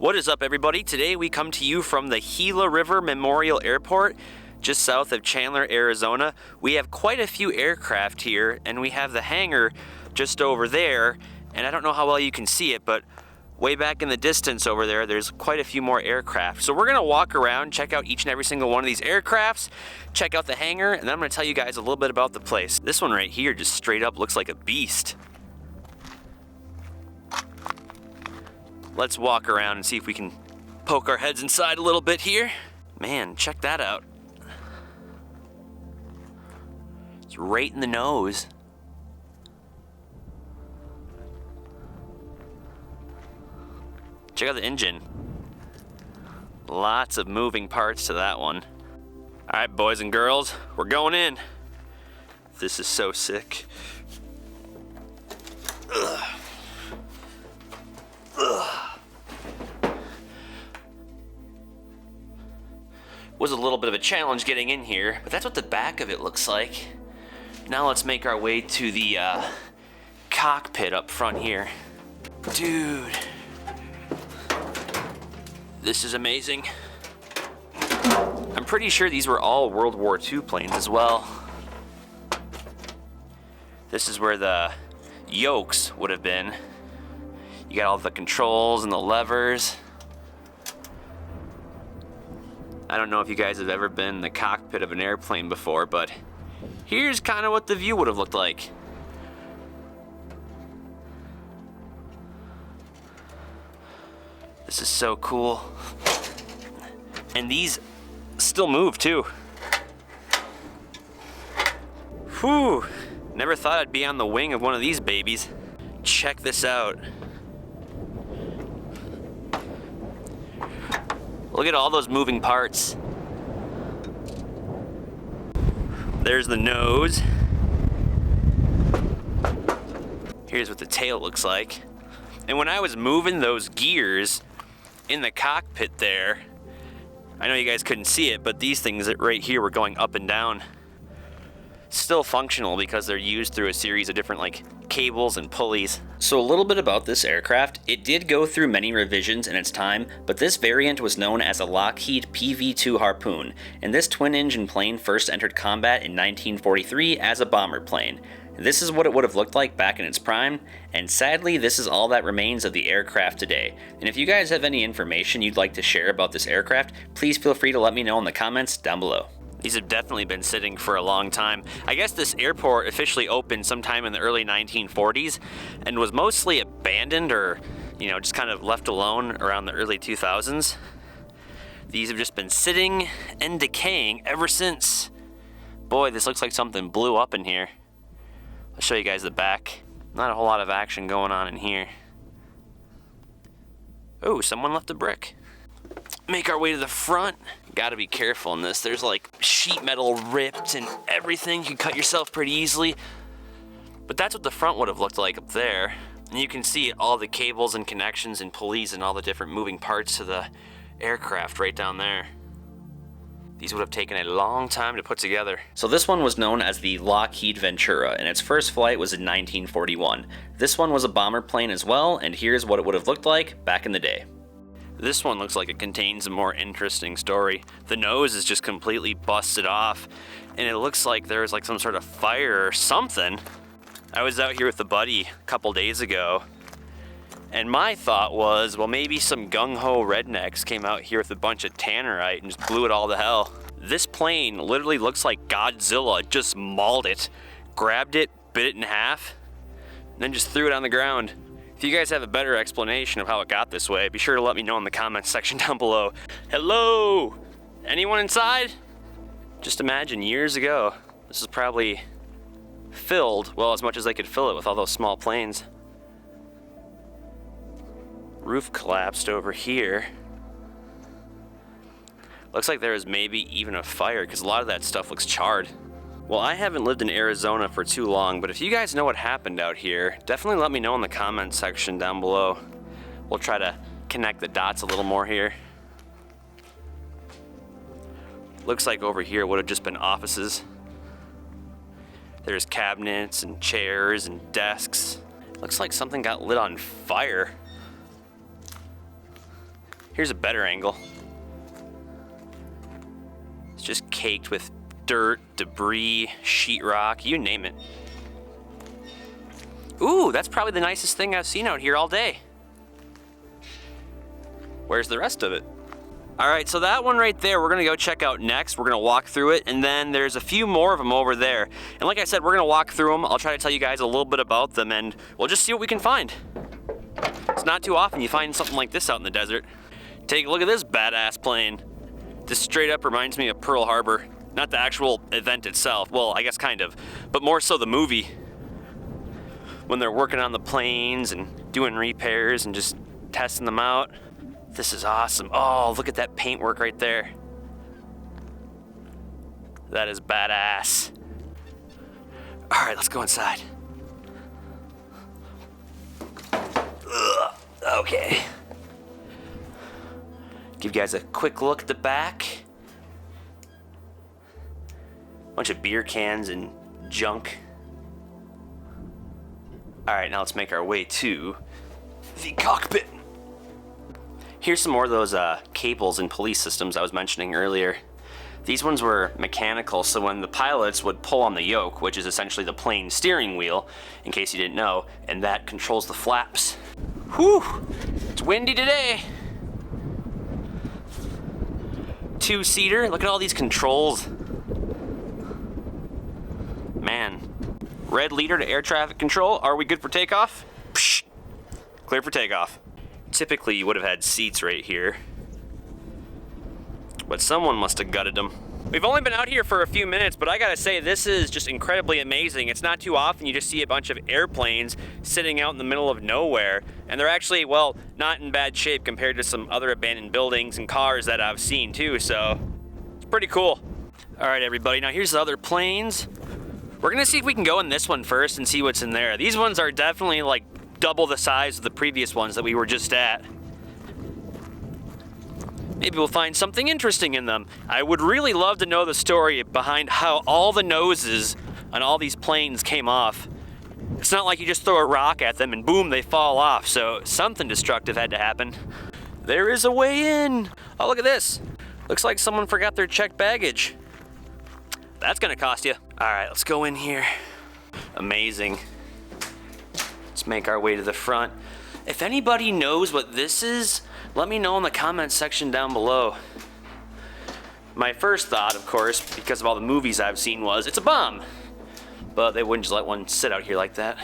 What is up, everybody? Today we come to you from the Gila River Memorial Airport, just south of Chandler, Arizona. We have quite a few aircraft here, and we have the hangar just over there, and I don't know how well you can see it, but way back in the distance over there, there's quite a few more aircraft. So we're gonna walk around, check out each and every single one of these aircrafts, check out the hangar, and then I'm gonna tell you guys a little bit about the place. This one right here just straight up looks like a beast. Let's walk around and see if we can poke our heads inside a little bit here. Man, check that out. It's right in the nose. Check out the engine. Lots of moving parts to that one. All right, boys and girls, we're going in. This is so sick. Ugh. Was a little bit of a challenge getting in here, but that's what the back of it looks like. Now let's make our way to the cockpit up front here. Dude, this is amazing. I'm pretty sure these were all World War II planes as well. This is where the yokes would have been. You got all the controls and the levers. I don't know if you guys have ever been in the cockpit of an airplane before, but here's kind of what the view would have looked like. This is so cool. And these still move too. Whew, never thought I'd be on the wing of one of these babies. Check this out. Look at all those moving parts. There's the nose. Here's what the tail looks like. And when I was moving those gears in the cockpit there, I know you guys couldn't see it, but these things right here were going up and down. Still functional because they're used through a series of different cables and pulleys. So a little bit about this aircraft. It did go through many revisions in its time, but this variant was known as a Lockheed PV-2 Harpoon, and this twin-engine plane first entered combat in 1943 as a bomber plane. This is what it would have looked like back in its prime, and sadly this is all that remains of the aircraft today. And if you guys have any information you'd like to share about this aircraft, please feel free to let me know in the comments down below. These have definitely been sitting for a long time. I guess this airport officially opened sometime in the early 1940s and was mostly abandoned or, just kind of left alone around the early 2000s. These have just been sitting and decaying ever since. Boy, this looks like something blew up in here. I'll show you guys the back. Not a whole lot of action going on in here. Oh, someone left a brick. Make our way to the front. Gotta be careful in this. There's sheet metal ripped and everything. You can cut yourself pretty easily. But that's what the front would have looked like up there. And you can see all the cables and connections and pulleys and all the different moving parts to the aircraft right down there. These would have taken a long time to put together. So this one was known as the Lockheed Ventura, and its first flight was in 1941. This one was a bomber plane as well, and here's what it would have looked like back in the day. This one looks like it contains a more interesting story. The nose is just completely busted off, and it looks like there's some sort of fire or something. I was out here with a buddy a couple days ago, and my thought was, well, maybe some gung-ho rednecks came out here with a bunch of tannerite and just blew it all to hell. This plane literally looks like Godzilla just mauled it, grabbed it, bit it in half, and then just threw it on the ground. If you guys have a better explanation of how it got this way, be sure to let me know in the comments section down below. Hello? Anyone inside? Just imagine years ago, this is probably filled, well, as much as they could fill it with all those small planes. Roof collapsed over here. Looks like there was maybe even a fire because a lot of that stuff looks charred. Well, I haven't lived in Arizona for too long, but if you guys know what happened out here, definitely let me know in the comments section down below. We'll try to connect the dots a little more here. Looks like over here would have just been offices. There's cabinets and chairs and desks. Looks like something got lit on fire. Here's a better angle. It's just caked with dirt, debris, sheetrock, you name it. Ooh, that's probably the nicest thing I've seen out here all day. Where's the rest of it? All right, so that one right there, we're gonna go check out next. We're gonna walk through it, and then there's a few more of them over there. And like I said, we're gonna walk through them. I'll try to tell you guys a little bit about them, and we'll just see what we can find. It's not too often you find something like this out in the desert. Take a look at this badass plane. This straight up reminds me of Pearl Harbor. Not the actual event itself, well, I guess kind of, but more so the movie. When they're working on the planes and doing repairs and just testing them out. This is awesome. Oh, look at that paintwork right there. That is badass. All right, let's go inside. Ugh, okay. Give you guys a quick look at the back. Bunch of beer cans and junk. All right, now let's make our way to the cockpit. Here's some more of those cables and police systems I was mentioning earlier. These ones were mechanical, so when the pilots would pull on the yoke, which is essentially the plane steering wheel, in case you didn't know, and that controls the flaps. Whew, it's windy today. Two-seater, look at all these controls. Man. Red leader to air traffic control. Are we good for takeoff? Psh, clear for takeoff. Typically you would have had seats right here, but someone must have gutted them. We've only been out here for a few minutes, but I gotta say this is just incredibly amazing. It's not too often you just see a bunch of airplanes sitting out in the middle of nowhere, and they're actually, well, not in bad shape compared to some other abandoned buildings and cars that I've seen too, so it's pretty cool. All right, everybody, now here's the other planes. We're gonna see if we can go in this one first and see what's in there. These ones are definitely like double the size of the previous ones that we were just at. Maybe we'll find something interesting in them. I would really love to know the story behind how all the noses on all these planes came off. It's not like you just throw a rock at them and boom, they fall off, so something destructive had to happen. There is a way in. Oh, look at this. Looks like someone forgot their checked baggage. That's gonna cost you. All right, let's go in here. Amazing. Let's make our way to the front. If anybody knows what this is, let me know in the comments section down below. My first thought, of course, because of all the movies I've seen, was it's a bomb. But they wouldn't just let one sit out here like that.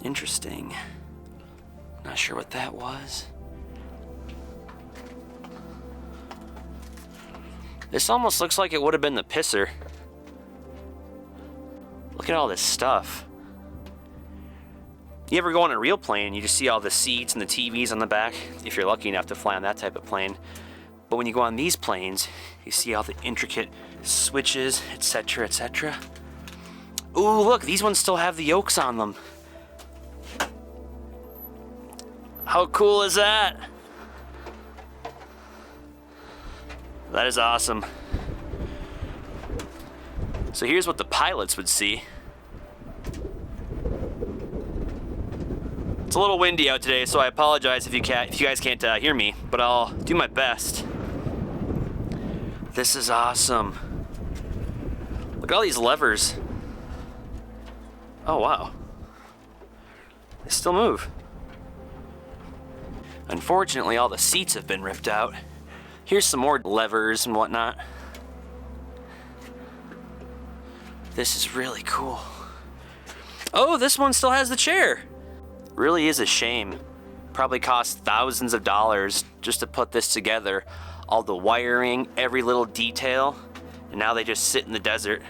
Interesting. Not sure what that was. This almost looks like it would have been the pisser. Look at all this stuff. You ever go on a real plane, you just see all the seats and the TVs on the back, if you're lucky enough to fly on that type of plane. But when you go on these planes, you see all the intricate switches, etc., etc. Ooh, look, these ones still have the yokes on them. How cool is that? That is awesome. So here's what the pilots would see. It's a little windy out today, so I apologize if you guys can't hear me, but I'll do my best. This is awesome. Look at all these levers. Oh, wow. They still move. Unfortunately, all the seats have been ripped out. Here's some more levers and whatnot. This is really cool. Oh, this one still has the chair. Really is a shame. Probably cost thousands of dollars just to put this together. All the wiring, every little detail, and now they just sit in the desert.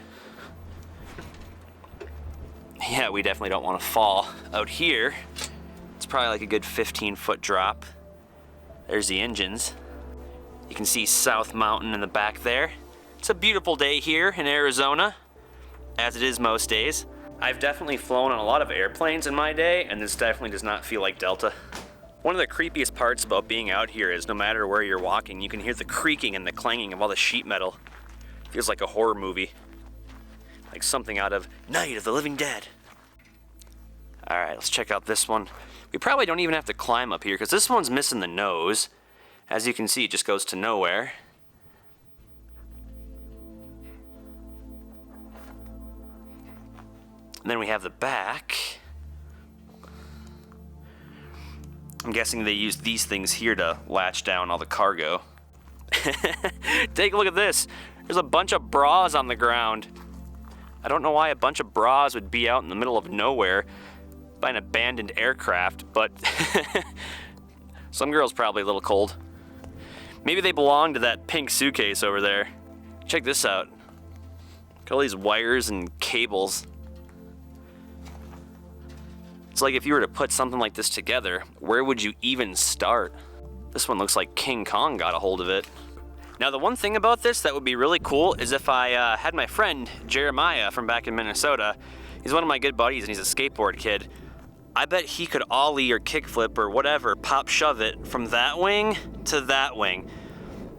Yeah, we definitely don't want to fall. Out here, it's probably like a good 15-foot drop. There's the engines. You can see South Mountain in the back there. It's a beautiful day here in Arizona, as it is most days. I've definitely flown on a lot of airplanes in my day, and this definitely does not feel like Delta. One of the creepiest parts about being out here is no matter where you're walking, you can hear the creaking and the clanging of all the sheet metal. It feels like a horror movie. Like something out of Night of the Living Dead. All right, let's check out this one. We probably don't even have to climb up here because this one's missing the nose. As you can see, it just goes to nowhere. And then we have the back. I'm guessing they used these things here to latch down all the cargo. Take a look at this. There's a bunch of bras on the ground. I don't know why a bunch of bras would be out in the middle of nowhere by an abandoned aircraft, but some girl's probably a little cold. Maybe they belong to that pink suitcase over there. Check this out. Look at all these wires and cables. It's like if you were to put something like this together, where would you even start? This one looks like King Kong got a hold of it. Now the one thing about this that would be really cool is if I had my friend Jeremiah from back in Minnesota. He's one of my good buddies and he's a skateboard kid. I bet he could ollie or kickflip or whatever, pop shove it from that wing to that wing.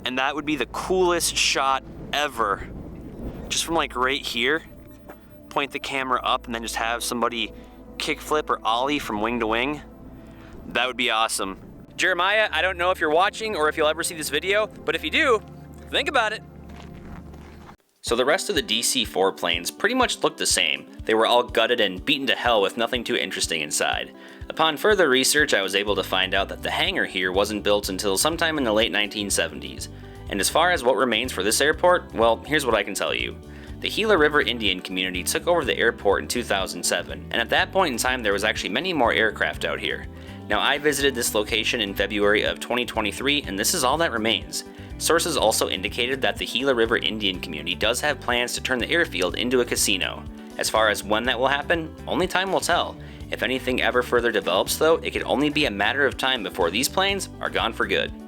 And that would be the coolest shot ever. Just from like right here, point the camera up and then just have somebody kickflip or ollie from wing to wing. That would be awesome. Jeremiah, I don't know if you're watching or if you'll ever see this video, but if you do, think about it. So the rest of the DC-4 planes pretty much looked the same. They were all gutted and beaten to hell with nothing too interesting inside. Upon further research, I was able to find out that the hangar here wasn't built until sometime in the late 1970s. And as far as what remains for this airport, well, here's what I can tell you. The Gila River Indian community took over the airport in 2007, and at that point in time there was actually many more aircraft out here. Now I visited this location in February of 2023, and this is all that remains. Sources also indicated that the Gila River Indian community does have plans to turn the airfield into a casino. As far as when that will happen, only time will tell. If anything ever further develops though, it could only be a matter of time before these planes are gone for good.